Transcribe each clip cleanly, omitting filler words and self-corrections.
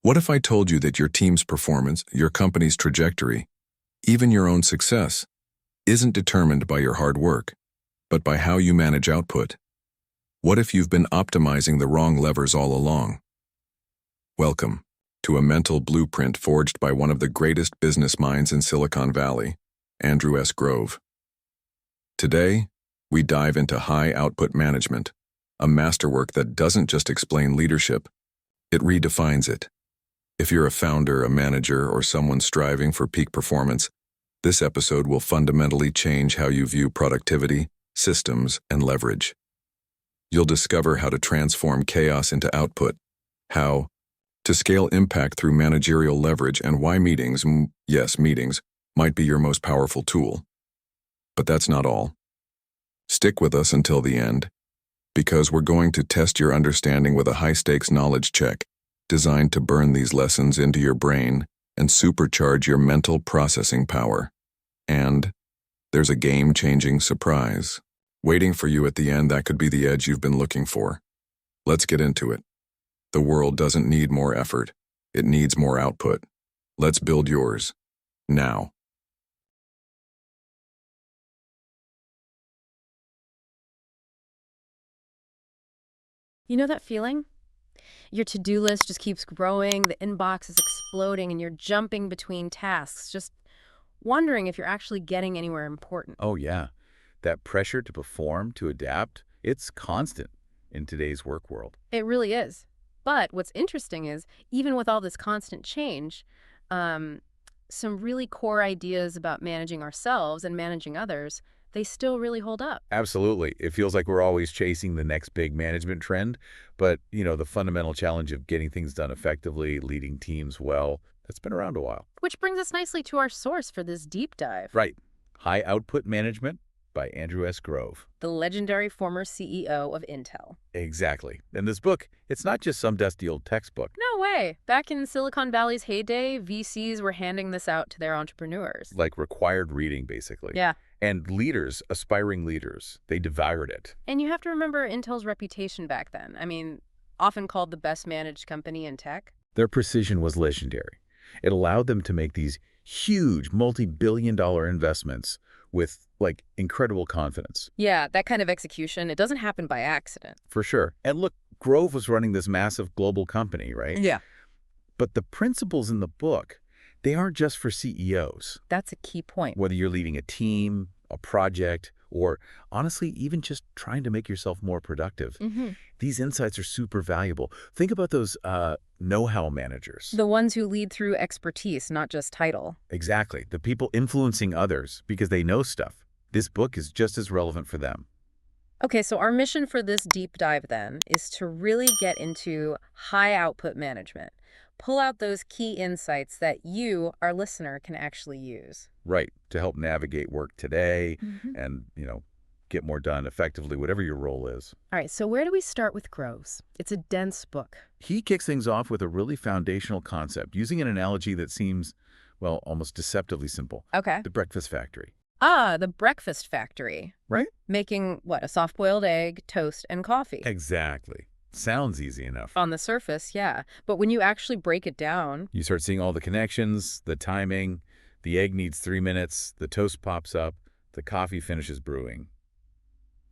What if I told you that your team's performance, your company's trajectory, even your own success, isn't determined by your hard work, but by how you manage output? What if you've been optimizing the wrong levers all along? Welcome to a mental blueprint forged by one of the greatest business minds in Silicon Valley, Andrew S. Grove. Today, we dive into high output management, a masterwork that doesn't just explain leadership, it redefines it. If you're a founder, a manager, or someone striving for peak performance, this episode will fundamentally change how you view productivity, systems, and leverage. You'll discover how to transform chaos into output, how to scale impact through managerial leverage, and why meetings, meetings, might be your most powerful tool. But that's not all. Stick with us until the end, because we're going to test your understanding with a high-stakes knowledge check designed to burn these lessons into your brain and supercharge your mental processing power. And there's a game-changing surprise waiting for you at the end that could be the edge you've been looking for. Let's get into it. The world doesn't need more effort. It needs more output. Let's build yours. Now. You know that feeling? Your to-do list just keeps growing, the inbox is exploding, and you're jumping between tasks, just wondering if you're actually getting anywhere important. Oh, yeah. That pressure to perform, to adapt, it's constant in today's work world. It really is. But what's interesting is, even with all this constant change, some really core ideas about managing ourselves and managing others, they still really hold up. Absolutely. It feels like we're always chasing the next big management trend, but, the fundamental challenge of getting things done effectively, leading teams well, that's been around a while. Which brings us nicely to our source for this deep dive. Right. High Output Management by Andrew S. Grove. The legendary former CEO of Intel. Exactly. And this book, it's not just some dusty old textbook. No way. Back in Silicon Valley's heyday, VCs were handing this out to their entrepreneurs. Like required reading, basically. Yeah. And leaders, aspiring leaders, they devoured it. And you have to remember Intel's reputation back then. I mean, often called the best managed company in tech. Their precision was legendary. It allowed them to make these huge multi-billion-dollar investments with, incredible confidence. Yeah, that kind of execution, it doesn't happen by accident. For sure. And look, Grove was running this massive global company, right? Yeah. But the principles in the book, they aren't just for CEOs. That's a key point. Whether you're leading a team, a project, or honestly, even just trying to make yourself more productive. These insights are super valuable. Think about those know-how managers. The ones who lead through expertise, not just title. Exactly. The people influencing others because they know stuff. This book is just as relevant for them. Okay, so our mission for this deep dive then is to really get into high output management. Pull out those key insights that you, our listener, can actually use. Right, to help navigate work today and, get more done effectively, whatever your role is. All right, so where do we start with Groves? It's a dense book. He kicks things off with a really foundational concept, using an analogy that seems, almost deceptively simple. Okay. The breakfast factory. Ah, the breakfast factory. Right? Making, a soft-boiled egg, toast, and coffee. Exactly. Sounds easy enough. On the surface, yeah. But when you actually break it down... You start seeing all the connections, the timing. The egg needs 3 minutes, the toast pops up, the coffee finishes brewing.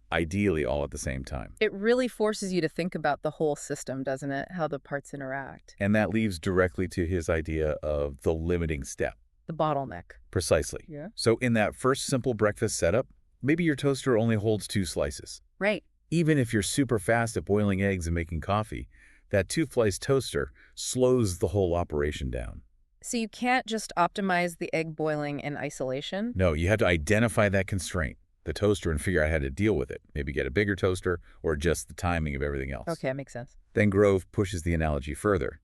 Ideally all at the same time. It really forces you to think about the whole system, doesn't it? How the parts interact. And that leads directly to his idea of the limiting step. The bottleneck. Precisely. Yeah. So in that first simple breakfast setup, maybe your toaster only holds 2 slices. Right. Even if you're super fast at boiling eggs and making coffee, that 2-slice toaster slows the whole operation down. So you can't just optimize the egg boiling in isolation? No, you have to identify that constraint, the toaster, and figure out how to deal with it. Maybe get a bigger toaster or adjust the timing of everything else. Okay, that makes sense. Then Grove pushes the analogy further.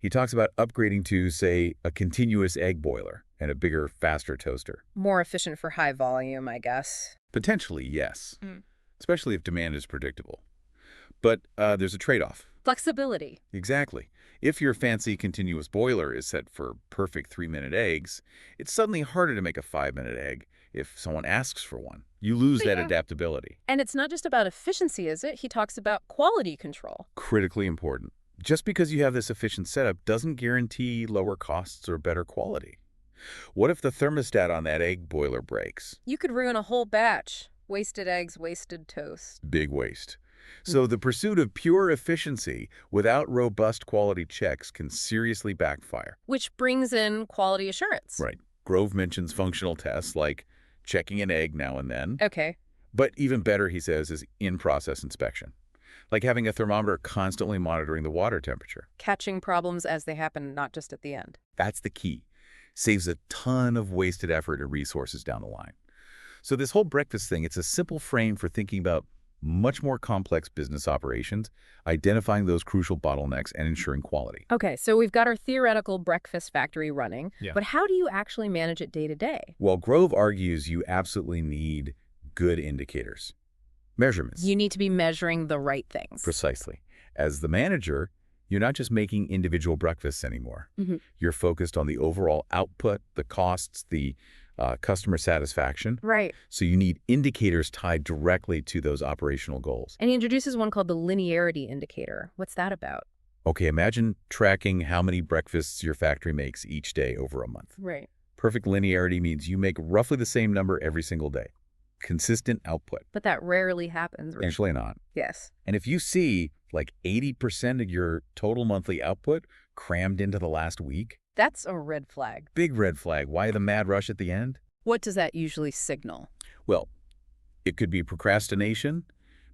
He talks about upgrading to, say, a continuous egg boiler and a bigger, faster toaster. More efficient for high volume, I guess. Potentially, yes. Especially if demand is predictable. But there's a trade-off. Flexibility. Exactly. If your fancy continuous boiler is set for perfect 3-minute eggs, it's suddenly harder to make a 5-minute egg if someone asks for one. You lose that adaptability. And it's not just about efficiency, is it? He talks about quality control. Critically important. just because you have this efficient setup doesn't guarantee lower costs or better quality. What if the thermostat on that egg boiler breaks? You could ruin a whole batch. Wasted eggs, wasted toast. Big waste. So the pursuit of pure efficiency without robust quality checks can seriously backfire. Which brings in quality assurance. Right. Grove mentions functional tests like checking an egg now and then. Okay. But even better, he says, is in-process inspection. Like having a thermometer constantly monitoring the water temperature. Catching problems as they happen, not just at the end. That's the key. Saves a ton of wasted effort and resources down the line. So this whole breakfast thing, it's a simple frame for thinking about much more complex business operations, identifying those crucial bottlenecks and ensuring quality. Okay, so we've got our theoretical breakfast factory running, Yeah. but how do you actually manage it day to day? Well, Grove argues you absolutely need good indicators. Measurements. You need to be measuring the right things. Precisely. As the manager, you're not just making individual breakfasts anymore. You're focused on the overall output, the costs, the customer satisfaction. Right. So you need indicators tied directly to those operational goals. And he introduces one called the linearity indicator. What's that about? Okay, imagine tracking how many breakfasts your factory makes each day over a month. Right. Perfect linearity means you make roughly the same number every single day. Consistent output. But that rarely happens. Right? Actually not. Yes. And if you see like 80% of your total monthly output crammed into the last week, That's a red flag. big red flag. Why the mad rush at the end? What does that usually signal? Well, it could be procrastination,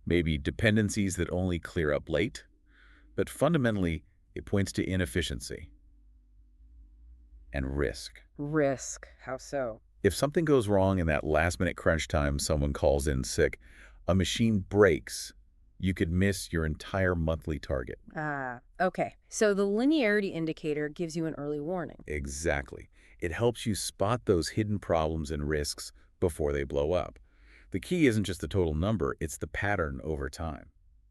maybe dependencies that only clear up late, but fundamentally, it points to inefficiency and risk. Risk. How so? If something goes wrong in that last-minute crunch time someone calls in sick, a machine breaks, you could miss your entire monthly target. Ah, okay. So the linearity indicator gives you an early warning. Exactly. It helps you spot those hidden problems and risks before they blow up. The key isn't just the total number, it's the pattern over time.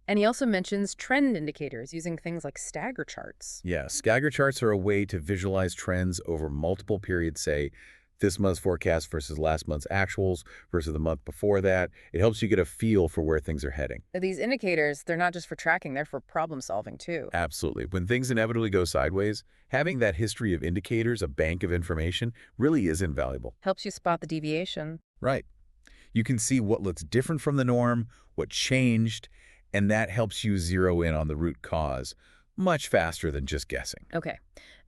And he also mentions trend indicators using things like stagger charts. Yeah, stagger charts are a way to visualize trends over multiple periods, say, this month's forecast versus last month's actuals versus the month before that. It helps you get a feel for where things are heading. These indicators, they're not just for tracking, they're for problem solving too. Absolutely. When things inevitably go sideways, having that history of indicators, a bank of information, really is invaluable. Helps you spot the deviation. Right. You can see what looks different from the norm, what changed, and that helps you zero in on the root cause much faster than just guessing. Okay.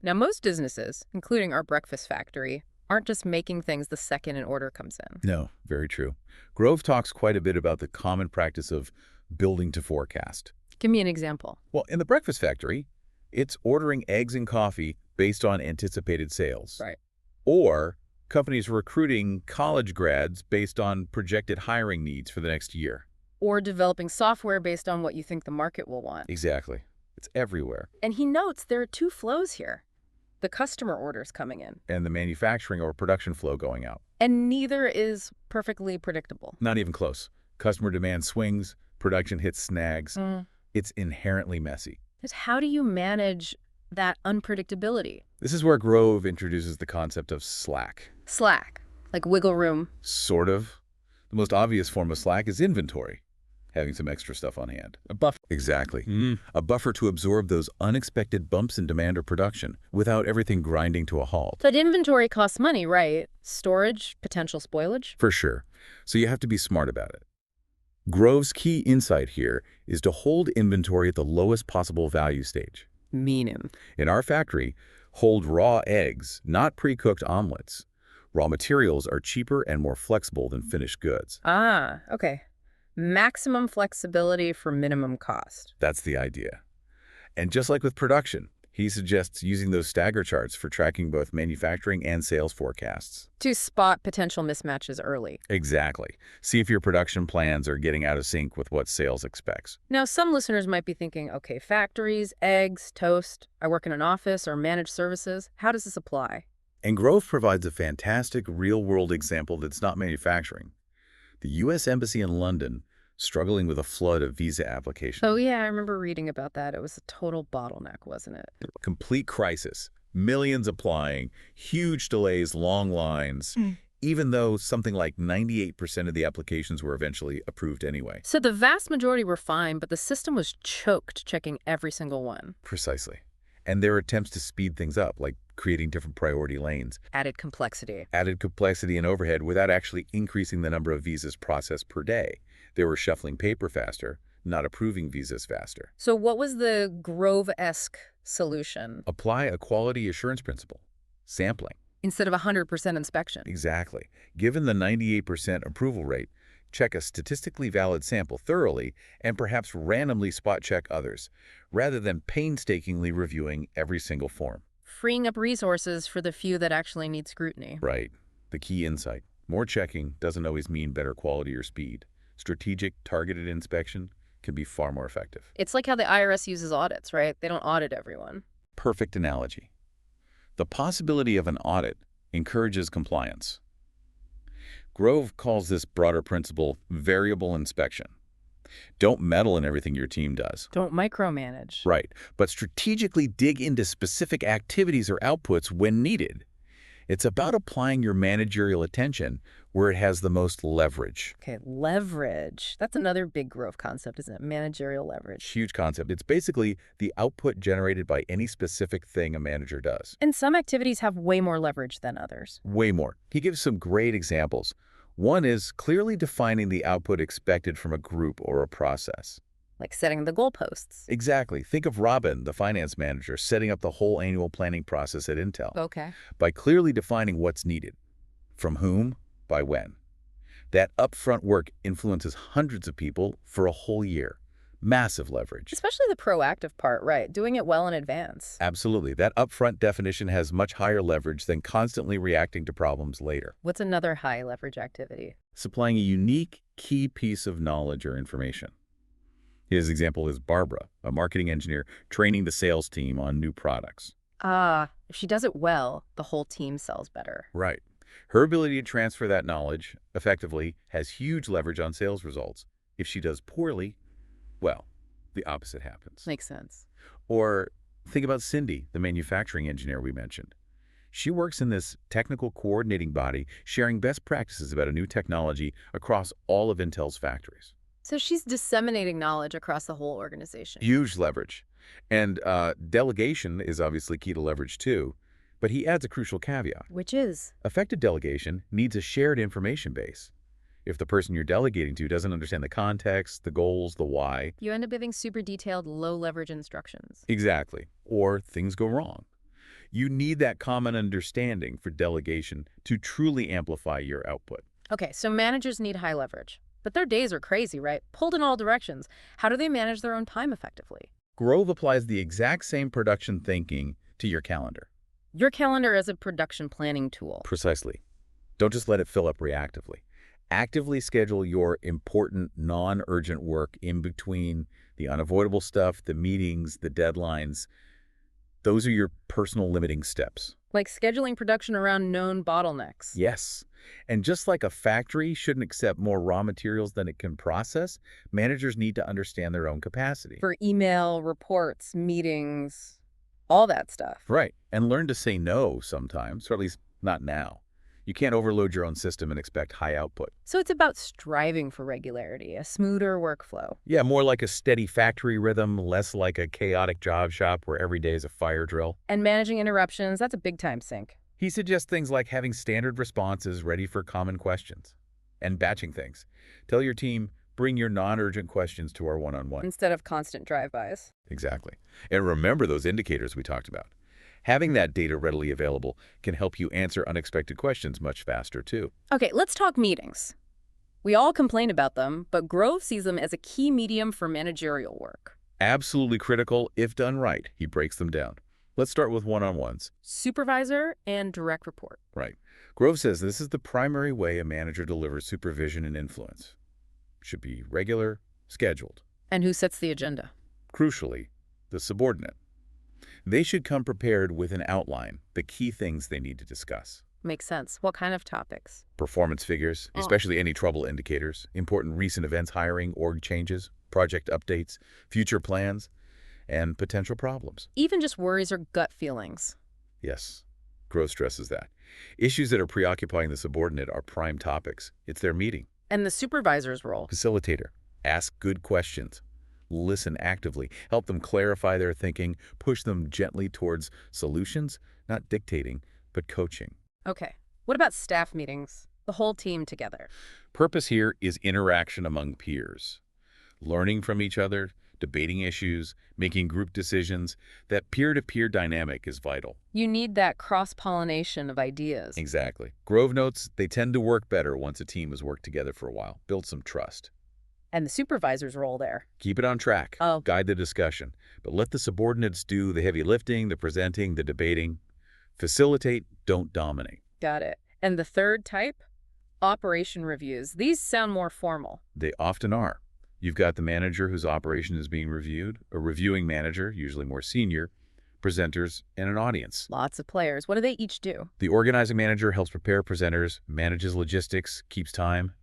Now, most businesses, including our breakfast factory, aren't just making things the second an order comes in. No, very true. Grove talks quite a bit about the common practice of building to forecast. Give me an example. Well, in the breakfast factory, it's ordering eggs and coffee based on anticipated sales. Right. Or companies recruiting college grads based on projected hiring needs for the next year. Or developing software based on what you think the market will want. Exactly. It's everywhere. And he notes there are two flows here. The customer orders coming in. And the manufacturing or production flow going out. And neither is perfectly predictable. Not even close. Customer demand swings, production hits snags. It's inherently messy. Just how do you manage that unpredictability? This is where Grove introduces the concept of slack. Slack, like wiggle room. Sort of. The most obvious form of slack is inventory. Having some extra stuff on hand. A buffer. Exactly. A buffer to absorb those unexpected bumps in demand or production without everything grinding to a halt. But inventory costs money, right? Storage, potential spoilage. For sure. So you have to be smart about it. Grove's key insight here is to hold inventory at the lowest possible value stage. Meaning. In our factory, hold raw eggs, not pre-cooked omelets. Raw materials are cheaper and more flexible than finished goods. Ah, okay. Maximum flexibility for minimum cost. That's the idea. And just like with production, he suggests using those stagger charts for tracking both manufacturing and sales forecasts. To spot potential mismatches early. Exactly. See if your production plans are getting out of sync with what sales expects. Now, some listeners might be thinking, okay, factories, eggs, toast, I work in an office or managed services. How does this apply? And Grove provides a fantastic real-world example that's not manufacturing. The U.S. Embassy in London struggling with a flood of visa applications. Oh, yeah, I remember reading about that. It was a total bottleneck, wasn't it? Complete crisis. Millions applying, huge delays, long lines. even though something like 98% of the applications were eventually approved anyway. So the vast majority were fine, but the system was choked checking every single one. Precisely. And there were attempts to speed things up, like creating different priority lanes, Added complexity. added complexity and overhead without actually increasing the number of visas processed per day. They were shuffling paper faster, not approving visas faster. So what was the Grove-esque solution? Apply a quality assurance principle. Sampling. Instead of 100% inspection. Exactly. Given the 98% approval rate, check a statistically valid sample thoroughly and perhaps randomly spot check others, rather than painstakingly reviewing every single form. Freeing up resources for the few that actually need scrutiny. Right. The key insight. More checking doesn't always mean better quality or speed. Strategic, targeted inspection can be far more effective. It's like how the IRS uses audits, right? They don't audit everyone. Perfect analogy. The possibility of an audit encourages compliance. Grove calls this broader principle variable inspection. Don't meddle in everything your team does. Don't micromanage. Right, but strategically dig into specific activities or outputs when needed. It's about applying your managerial attention where it has the most leverage. Okay, leverage. That's another big Grove concept, isn't it? Managerial leverage. Huge concept. It's basically the output generated by any specific thing a manager does. And some activities have way more leverage than others. Way more. He gives some great examples. One is clearly defining the output expected from a group or a process. Like setting the goalposts. Exactly. Think of Robin, the finance manager, setting up the whole annual planning process at Intel. Okay. By clearly defining what's needed, from whom, by when. That upfront work influences hundreds of people for a whole year. Massive leverage. Especially the proactive part, right? Doing it well in advance. Absolutely. That upfront definition has much higher leverage than constantly reacting to problems later. What's another high leverage activity? Supplying a unique, key piece of knowledge or information. His example is Barbara, a marketing engineer, training the sales team on new products. If she does it well, the whole team sells better. Right. Her ability to transfer that knowledge effectively has huge leverage on sales results. If she does poorly, well, the opposite happens. Makes sense. Or think about Cindy, the manufacturing engineer we mentioned. She works in this technical coordinating body, sharing best practices about a new technology across all of Intel's factories. So she's disseminating knowledge across the whole organization. Huge leverage. And delegation is obviously key to leverage too, but he adds a crucial caveat. Which is? Effective delegation needs a shared information base. If the person you're delegating to doesn't understand the context, the goals, the why. You end up giving super detailed, low-leverage instructions. Exactly. Or things go wrong. You need that common understanding for delegation to truly amplify your output. Okay, so managers need high leverage. But their days are crazy, right? Pulled in all directions. How do they manage their own time effectively? Grove applies the exact same production thinking to your calendar. Your calendar is a production planning tool. Precisely. Don't just let it fill up reactively. Actively schedule your important, non-urgent work in between the unavoidable stuff, the meetings, the deadlines. Those are your personal limiting steps. Like scheduling production around known bottlenecks. Yes. And just like a factory shouldn't accept more raw materials than it can process, managers need to understand their own capacity. For email, reports, meetings, all that stuff. Right. And learn to say no sometimes, or at least not now. You can't overload your own system and expect high output. So it's about striving for regularity, a smoother workflow. Yeah, more like a steady factory rhythm, less like a chaotic job shop where every day is a fire drill. And managing interruptions, that's a big time sink. He suggests things like having standard responses ready for common questions and batching things. Tell your team, bring your non-urgent questions to our one-on-one. Instead of constant drive-bys. Exactly. And remember those indicators we talked about. Having that data readily available can help you answer unexpected questions much faster, too. Okay, let's talk meetings. We all complain about them, but Grove sees them as a key medium for managerial work. Absolutely critical if done right. He breaks them down. Let's start with one-on-ones. Supervisor and direct report. Right. Grove says this is the primary way a manager delivers supervision and influence. Should be regular, scheduled. And who sets the agenda? Crucially, the subordinate. They should come prepared with an outline, the key things they need to discuss. Makes sense. What kind of topics? Performance figures, especially any trouble indicators, important recent events, hiring, org changes, project updates, future plans, and potential problems. Even just worries or gut feelings. Yes. Grove stresses that. Issues that are preoccupying the subordinate are prime topics. It's their meeting. And the supervisor's role. Facilitator. Ask good questions. Listen actively. Help them clarify their thinking. Push them gently towards solutions, not dictating, but coaching. Okay. What about staff meetings? The whole team together. Purpose here is interaction among peers. Learning from each other, debating issues, making group decisions. That peer-to-peer dynamic is vital. You need that cross-pollination of ideas. Exactly. Grove notes they tend to work better once a team has worked together for a while. Build some trust. And the supervisor's role there. Keep it on track. Oh. Guide the discussion. But let the subordinates do the heavy lifting, the presenting, the debating. Facilitate, don't dominate. Got it. And the third type? Operation reviews. These sound more formal. They often are. You've got the manager whose operation is being reviewed, a reviewing manager, usually more senior, presenters, and an audience. Lots of players. What do they each do? The organizing manager helps prepare presenters, manages logistics, keeps time.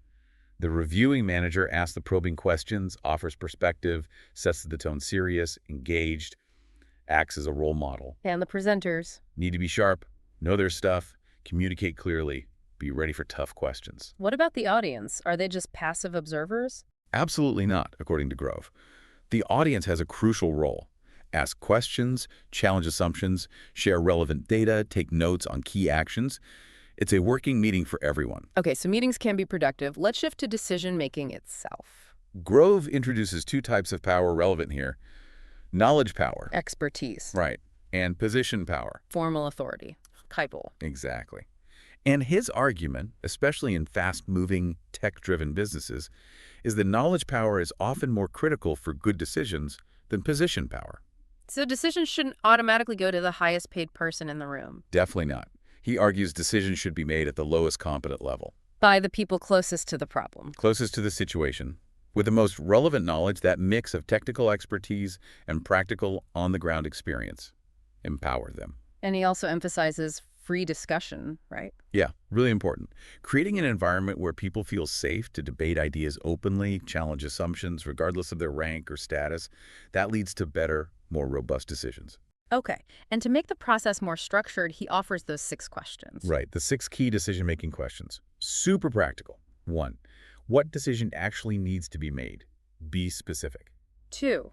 The reviewing manager asks the probing questions, offers perspective, sets the tone serious, engaged, acts as a role model. And the presenters? Need to be sharp, know their stuff, communicate clearly, be ready for tough questions. What about the audience? Are they just passive observers? Absolutely not, according to Grove. The audience has a crucial role. Ask questions, challenge assumptions, share relevant data, take notes on key actions. It's a working meeting for everyone. Okay, so meetings can be productive. Let's shift to decision-making itself. Grove introduces two types of power relevant here. Knowledge power. Expertise. Right. And position power. Formal authority. Kaipol. Exactly. And his argument, especially in fast-moving, tech-driven businesses, is that knowledge power is often more critical for good decisions than position power. So decisions shouldn't automatically go to the highest paid person in the room. Definitely not. He argues decisions should be made at the lowest competent level. By the people closest to the problem. Closest to the situation. With the most relevant knowledge, that mix of technical expertise and practical on-the-ground experience. Empower them. And he also emphasizes free discussion, right? Yeah, really important. Creating an environment where people feel safe to debate ideas openly, challenge assumptions regardless of their rank or status, that leads to better, more robust decisions. Okay, and to make the process more structured, he offers those 6 questions. Right, the 6 key decision-making questions. Super practical. 1. What decision actually needs to be made? Be specific. 2.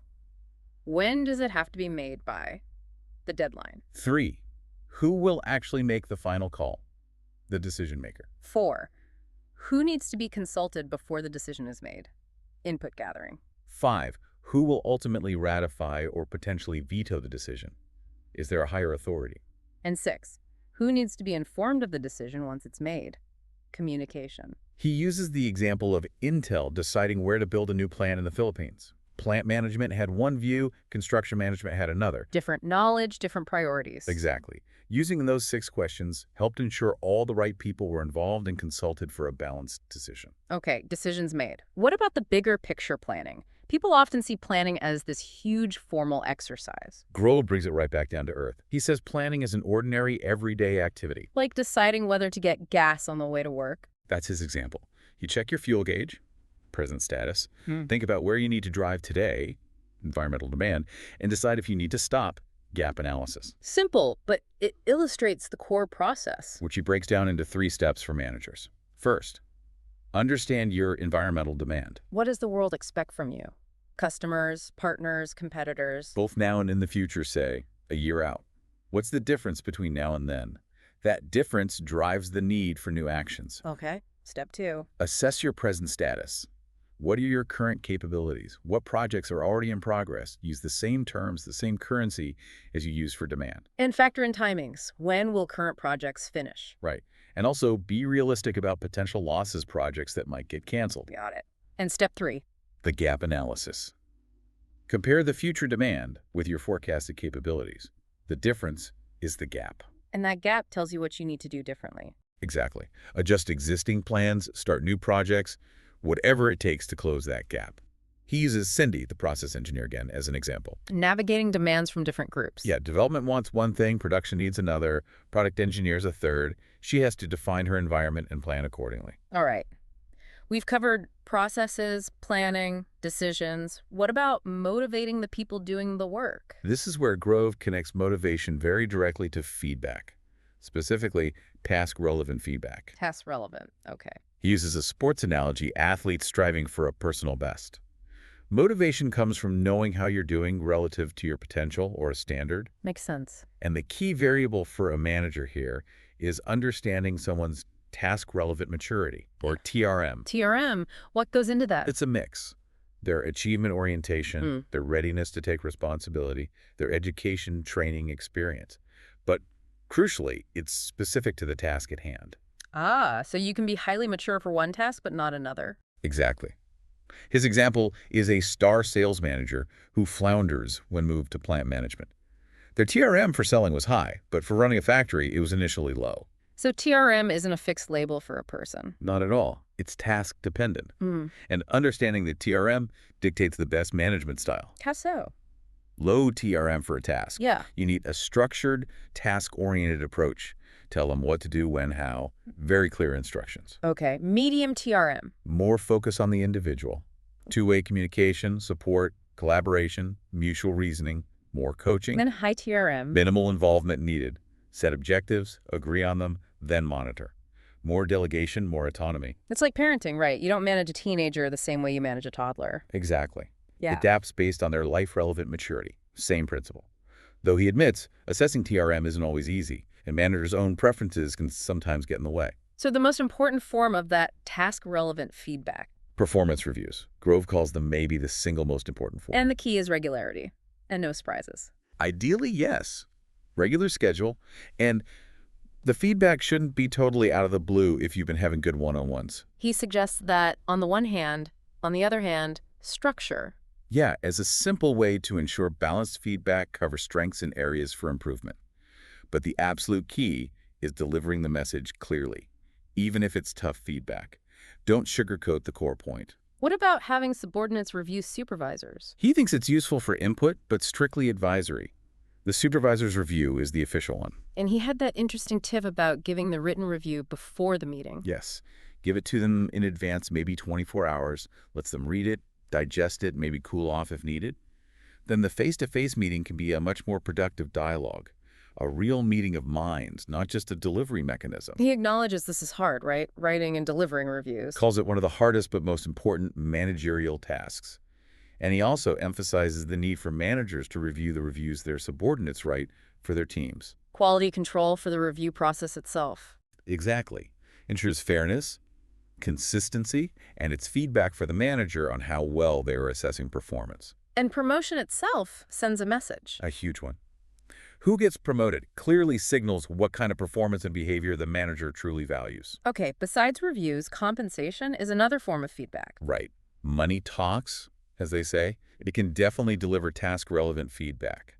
When does it have to be made by? The deadline. 3. Who will actually make the final call? The decision maker. 4. Who needs to be consulted before the decision is made? Input gathering. 5. Who will ultimately ratify or potentially veto the decision? Is there a higher authority? And 6. Who needs to be informed of the decision once it's made? Communication. He uses the example of Intel deciding where to build a new plant in the Philippines. Plant management had one view, construction management had another. Different knowledge, different priorities. Exactly. Using those 6 questions helped ensure all the right people were involved and consulted for a balanced decision. Okay, decisions made. What about the bigger picture planning? People often see planning as this huge formal exercise. Grove brings it right back down to earth. He says planning is an ordinary, everyday activity. Like deciding whether to get gas on the way to work. That's his example. You check your fuel gauge, present status, think about where you need to drive today, environmental demand, and decide if you need to stop, gap analysis. Simple, but it illustrates the core process. Which he breaks down into 3 steps for managers. First, understand your environmental demand. What does the world expect from you? Customers, partners, competitors. Both now and in the future, say, a year out. What's the difference between now and then? That difference drives the need for new actions. Okay, step 2. Assess your present status. What are your current capabilities? What projects are already in progress? Use the same terms, the same currency as you use for demand. And factor in timings. When will current projects finish? Right. And also be realistic about potential losses projects that might get canceled. Got it. And step 3. The gap analysis. Compare the future demand with your forecasted capabilities. The difference is the gap. And that gap tells you what you need to do differently. Exactly. Adjust existing plans, start new projects, whatever it takes to close that gap. He uses Cindy, the process engineer again, as an example. Navigating demands from different groups. Yeah, development wants one thing, production needs another, product engineers a third. She has to define her environment and plan accordingly. All right. We've covered processes, planning, decisions. What about motivating the people doing the work? This is where Grove connects motivation very directly to feedback. specifically task-relevant feedback. Task relevant. Okay. He uses a sports analogy, athletes striving for a personal best. Motivation comes from knowing how you're doing relative to your potential or a standard. Makes sense. And the key variable for a manager here is understanding someone's task-relevant maturity, or TRM. TRM. What goes into that? It's a mix. Their achievement orientation, their readiness to take responsibility, their education, training, experience. But crucially, it's specific to the task at hand. Ah, so you can be highly mature for one task, but not another. Exactly. His example is a star sales manager who flounders when moved to plant management. Their TRM for selling was high, but for running a factory, it was initially low. So TRM isn't a fixed label for a person. Not at all. It's task-dependent. And understanding the TRM dictates the best management style. How so? Low TRM for a task. Yeah. You need a structured, task-oriented approach. Tell them what to do, when, how. Very clear instructions. Okay. Medium TRM. More focus on the individual. Two-way communication, support, collaboration, mutual reasoning, more coaching. Then high TRM. Minimal involvement needed. Set objectives, agree on them, then monitor. More delegation, more autonomy. It's like parenting, right? You don't manage a teenager the same way you manage a toddler. Exactly. Yeah. Adapts based on their life-relevant maturity. Same principle. Though he admits, assessing TRM isn't always easy, and managers' own preferences can sometimes get in the way. So the most important form of that task-relevant feedback. Performance reviews. Grove calls them maybe the single most important form. And the key is regularity. And no surprises. Ideally, yes. Regular schedule, and the feedback shouldn't be totally out of the blue if you've been having good one-on-ones. He suggests that, on the one hand, on the other hand, structure. Yeah, as a simple way to ensure balanced feedback covers strengths and areas for improvement. But the absolute key is delivering the message clearly, even if it's tough feedback. Don't sugarcoat the core point. What about having subordinates review supervisors? He thinks it's useful for input, but strictly advisory. The supervisor's review is the official one. And he had that interesting tip about giving the written review before the meeting. Yes. Give it to them in advance, maybe 24 hours. Lets them read it, digest it, maybe cool off if needed. Then the face-to-face meeting can be a much more productive dialogue. A real meeting of minds, not just a delivery mechanism. He acknowledges this is hard, right? Writing and delivering reviews. Calls it one of the hardest but most important managerial tasks. And he also emphasizes the need for managers to review the reviews their subordinates write for their teams. Quality control for the review process itself. Exactly. Ensures fairness, consistency, and its feedback for the manager on how well they are assessing performance. And promotion itself sends a message. A huge one. Who gets promoted clearly signals what kind of performance and behavior the manager truly values. Okay, besides reviews, compensation is another form of feedback. Right. Money talks, as they say. It can definitely deliver task-relevant feedback.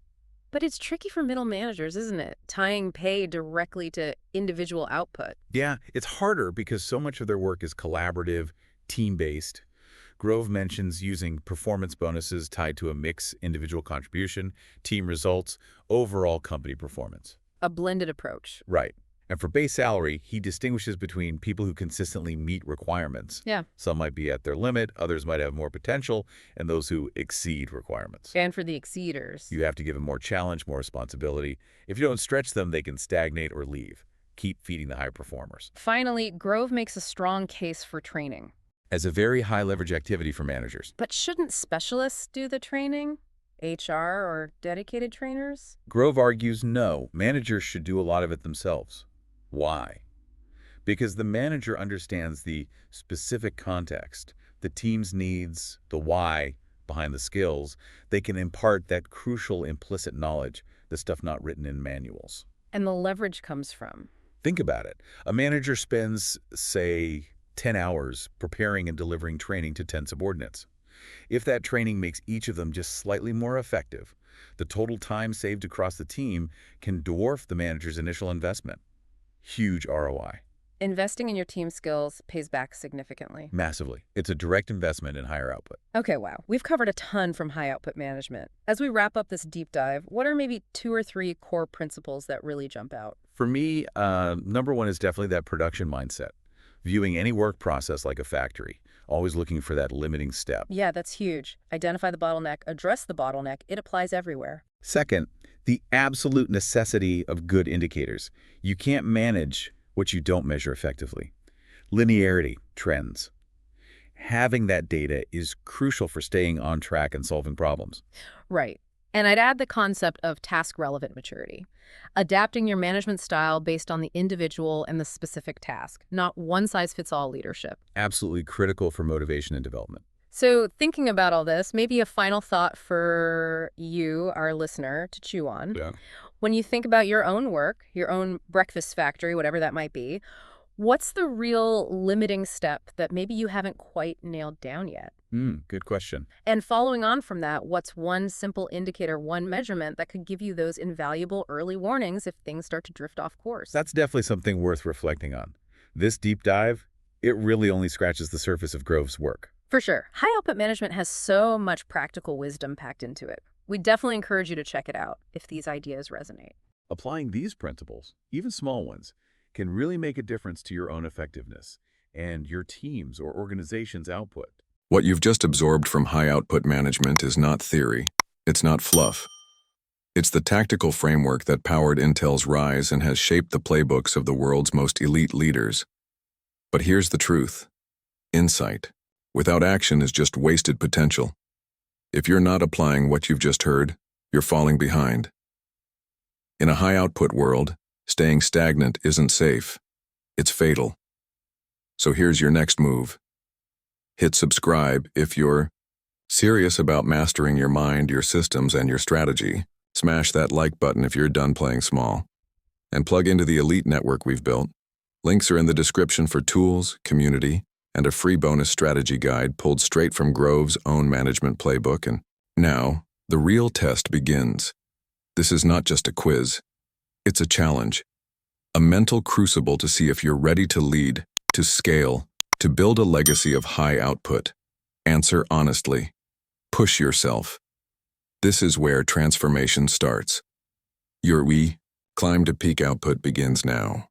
But it's tricky for middle managers, isn't it? Tying pay directly to individual output. Yeah, it's harder because so much of their work is collaborative, team-based. Grove mentions using performance bonuses tied to a mix, individual contribution, team results, overall company performance. A blended approach. Right. And for base salary, he distinguishes between people who consistently meet requirements. Yeah. Some might be at their limit, others might have more potential, and those who exceed requirements. And for the exceeders. You have to give them more challenge, more responsibility. If you don't stretch them, they can stagnate or leave. Keep feeding the high performers. Finally, Grove makes a strong case for training. As a very high-leverage activity for managers. But shouldn't specialists do the training? HR or dedicated trainers? Grove argues no, managers should do a lot of it themselves. Why? Because the manager understands the specific context, the team's needs, the why behind the skills. They can impart that crucial implicit knowledge, the stuff not written in manuals. And the leverage comes from? Think about it. A manager spends, say, 10 hours preparing and delivering training to 10 subordinates. If that training makes each of them just slightly more effective, the total time saved across the team can dwarf the manager's initial investment. Huge ROI. Investing in your team skills pays back significantly. Massively. It's a direct investment in higher output. Okay, wow. We've covered a ton from high output management. As we wrap up this deep dive, what are maybe 2 or 3 core principles that really jump out? For me, number one is definitely that production mindset. Viewing any work process like a factory, always looking for that limiting step. Yeah, that's huge. Identify the bottleneck, address the bottleneck. It applies everywhere. Second, The absolute necessity of good indicators. You can't manage what you don't measure effectively. Linearity, trends. Having that data is crucial for staying on track and solving problems. Right. And I'd add the concept of task-relevant maturity, adapting your management style based on the individual and the specific task, not one-size-fits-all leadership. Absolutely critical for motivation and development. So thinking about all this, maybe a final thought for you, our listener, to chew on. Yeah. When you think about your own work, your own breakfast factory, whatever that might be, what's the real limiting step that maybe you haven't quite nailed down yet? Good question. And following on from that, what's one simple indicator, one measurement that could give you those invaluable early warnings if things start to drift off course? That's definitely something worth reflecting on. This deep dive, it really only scratches the surface of Grove's work. For sure. High output management has so much practical wisdom packed into it. We definitely encourage you to check it out if these ideas resonate. Applying these principles, even small ones, can really make a difference to your own effectiveness and your team's or organization's output. What you've just absorbed from high-output management is not theory. It's not fluff. It's the tactical framework that powered Intel's rise and has shaped the playbooks of the world's most elite leaders. But here's the truth. Insight without action is just wasted potential. If you're not applying what you've just heard, you're falling behind. In a high-output world, staying stagnant isn't safe. It's fatal. So here's your next move. Hit subscribe if you're serious about mastering your mind, your systems, and your strategy. Smash that like button if you're done playing small. And plug into the elite network we've built. Links are in the description for tools, community, and a free bonus strategy guide pulled straight from Grove's own management playbook. And now, the real test begins. This is not just a quiz. It's a challenge. A mental crucible to see if you're ready to lead, to scale, to build a legacy of high output. Answer honestly. Push yourself. This is where transformation starts. Your climb to peak output begins now.